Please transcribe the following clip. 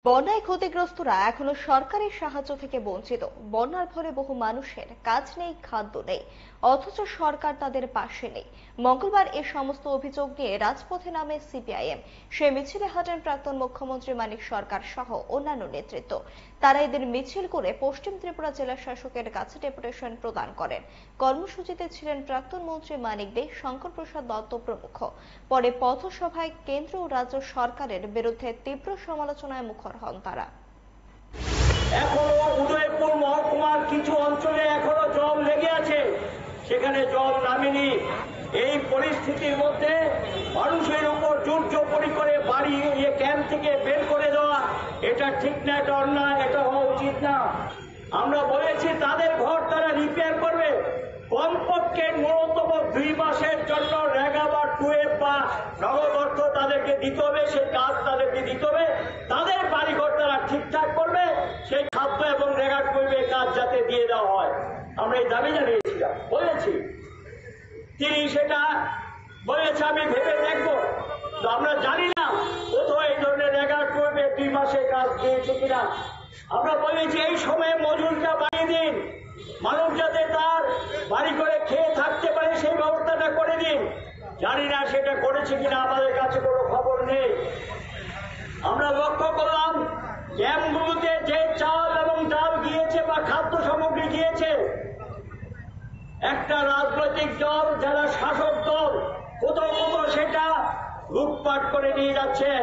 বন্যায় ক্ষতিগ্রস্তরা এখনো সরকারি সাহায্য থেকে বঞ্চিত। বন্যার ফলে বহু মানুষের কাজ নেই, খাদ্য নেই, অথচ সরকার তাদের পাশে নেই। মঙ্গলবার এ সমস্ত অভিযোগ নিয়ে রাজপথে নামে সিপিআইএম। সে মিছিলে হাঁটেন প্রাক্তন মুখ্যমন্ত্রী মানিক সরকার সহ অন্যান্য নেতৃত্ব। তারা এদের মিছিল করে পশ্চিম ত্রিপুরা জেলা শাসকের কাছে ডেপুটেশন প্রদান করেন। কর্মসূচিতে ছিলেন প্রাক্তন মন্ত্রী মানিক দে, শঙ্কর প্রসাদ দত্ত প্রমুখ। পরে পথসভায় কেন্দ্র ও রাজ্য সরকারের বিরুদ্ধে তীব্র সমালোচনায় মুখর হন তারা। এখনো উদয়পুর মহকুমার কিছু অঞ্চলে এখনো জল লেগে আছে, সেখানে জল নামেনি। এই পরিস্থিতির মধ্যে মানুষের উপর জোরজবরদস্তি করে বাড়ি ক্যাম্প থেকে বের করে দেওয়া, এটা ঠিক না, এটা অন্যায়, এটা হওয়া উচিত না। আমরা বলেছি তাদের ঘর তারা রিপেয়ার করবে, কমপক্ষে ন্যূনতম 2 মাসের জন্য রেগা বা টুয়েব বা নগদ অর্থ তাদেরকে দিতে হবে, সেই কাজ তাদেরকে দিতে হবে। তাদের বাড়িঘর তারা ঠিকঠাক করবে, সেই খাদ্য এবং রেগা টুয়েবের কাজ যাতে দিয়ে দেওয়া হয়, আমরা এই দাবি জানিয়েছিলাম, বলেছি। তিনি সেটা বলেছে আমি ভেবে দেখবো। তো আমরা জানি না কোথাও এই ধরনের রেগা টুয়েবে 2 মাসের কাজ দিয়েছে কিনা। আমরা বলেছি এই সময়ে মজুরিটা বাড়িয়ে দিন, মানুষ যাতে তার বাড়ি করে খেয়ে থাকতে পারে সেই ব্যবস্থাটা করে দিন। জানি না সেটা করেছে কিনা, আমাদের কাছে কোনো খবর নেই। আমরা লক্ষ্য করলাম ক্যাম্পগুলোতে যে চাল এবং ডাল গিয়েছে বা খাদ্য সামগ্রী গিয়েছে, একটা রাজনৈতিক দল যারা শাসক দল কোথাও কোথাও সেটা লুটপাট করে নিয়ে যাচ্ছেন।